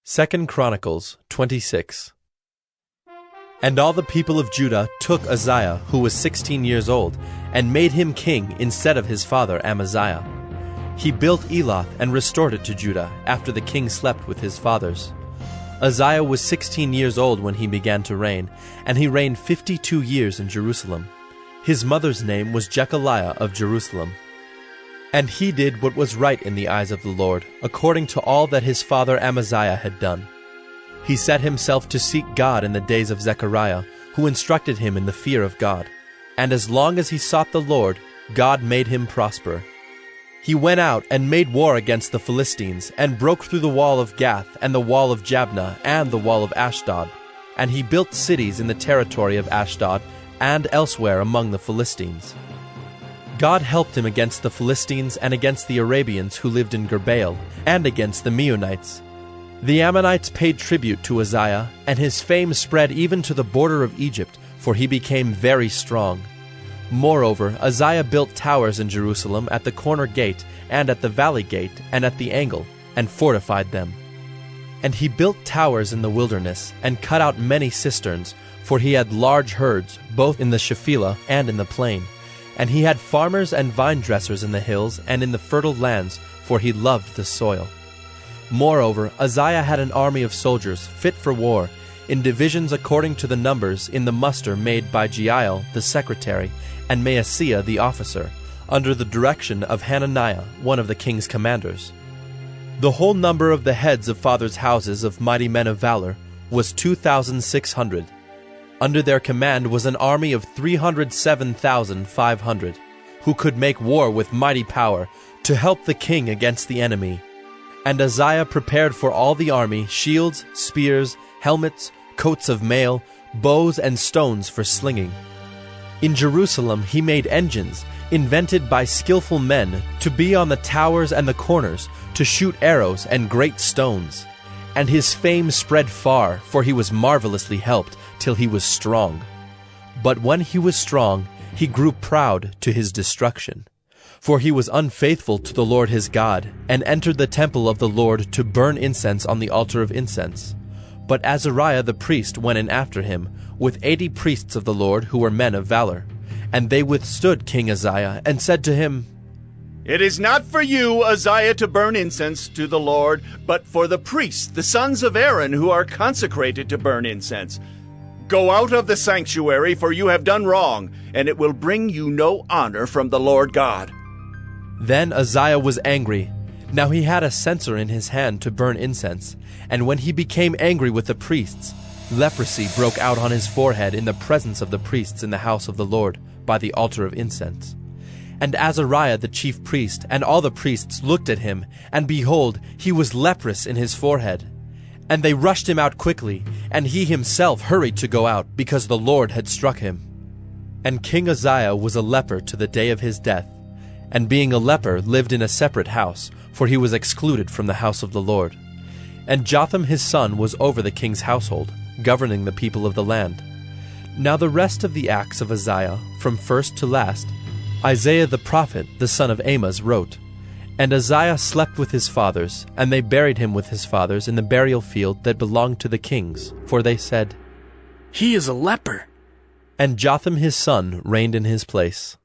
2 Chronicles 26. And all the people of Judah took Uzziah, who was 16 years old, and made him king instead of his father Amaziah. He built Eloth and restored it to Judah, after the king slept with his fathers. Uzziah was 16 years old when he began to reign, and he reigned 52 years in Jerusalem. His mother's name was Jechaliah of Jerusalem. And he did what was right in the eyes of the Lord, according to all that his father Amaziah had done. He set himself to seek God in the days of Zechariah, who instructed him in the fear of God. And as long as he sought the Lord, God made him prosper. He went out and made war against the Philistines, and broke through the wall of Gath, and the wall of Jabneh, and the wall of Ashdod. And he built cities in the territory of Ashdod, and elsewhere among the Philistines. God helped him against the Philistines and against the Arabians who lived in Gerbaal, and against the Meunites. The Ammonites paid tribute to Uzziah, and his fame spread even to the border of Egypt, for he became very strong. Moreover, Uzziah built towers in Jerusalem at the corner gate, and at the valley gate, and at the angle, and fortified them. And he built towers in the wilderness, and cut out many cisterns, for he had large herds, both in the Shephelah and in the plain. And he had farmers and vine dressers in the hills and in the fertile lands, for he loved the soil. Moreover, Uzziah had an army of soldiers, fit for war, in divisions according to the numbers in the muster made by Jeiel the secretary, and Maaseiah the officer, under the direction of Hananiah, one of the king's commanders. The whole number of the heads of fathers' houses of mighty men of valor was 2,600. Under their command was an army of 307,500, who could make war with mighty power, to help the king against the enemy. And Uzziah prepared for all the army shields, spears, helmets, coats of mail, bows and stones for slinging. In Jerusalem he made engines, invented by skillful men, to be on the towers and the corners, to shoot arrows and great stones. And his fame spread far, for he was marvelously helped, till he was strong. But when he was strong, he grew proud to his destruction. For he was unfaithful to the Lord his God, and entered the temple of the Lord to burn incense on the altar of incense. But Azariah the priest went in after him, with 80 priests of the Lord who were men of valor. And they withstood King Uzziah, and said to him, "It is not for you, Uzziah, to burn incense to the Lord, but for the priests, the sons of Aaron, who are consecrated to burn incense. Go out of the sanctuary, for you have done wrong, and it will bring you no honor from the Lord God." Then Uzziah was angry. Now he had a censer in his hand to burn incense, and when he became angry with the priests, leprosy broke out on his forehead in the presence of the priests in the house of the Lord, by the altar of incense. And Azariah the chief priest and all the priests looked at him, and behold, he was leprous in his forehead. And they rushed him out quickly, and he himself hurried to go out, because the Lord had struck him. And King Uzziah was a leper to the day of his death, and being a leper lived in a separate house, for he was excluded from the house of the Lord. And Jotham his son was over the king's household, governing the people of the land. Now the rest of the acts of Uzziah, from first to last, Isaiah the prophet, the son of Amoz, wrote. And Uzziah slept with his fathers, and they buried him with his fathers in the burial field that belonged to the kings, for they said, "He is a leper." And Jotham his son reigned in his place.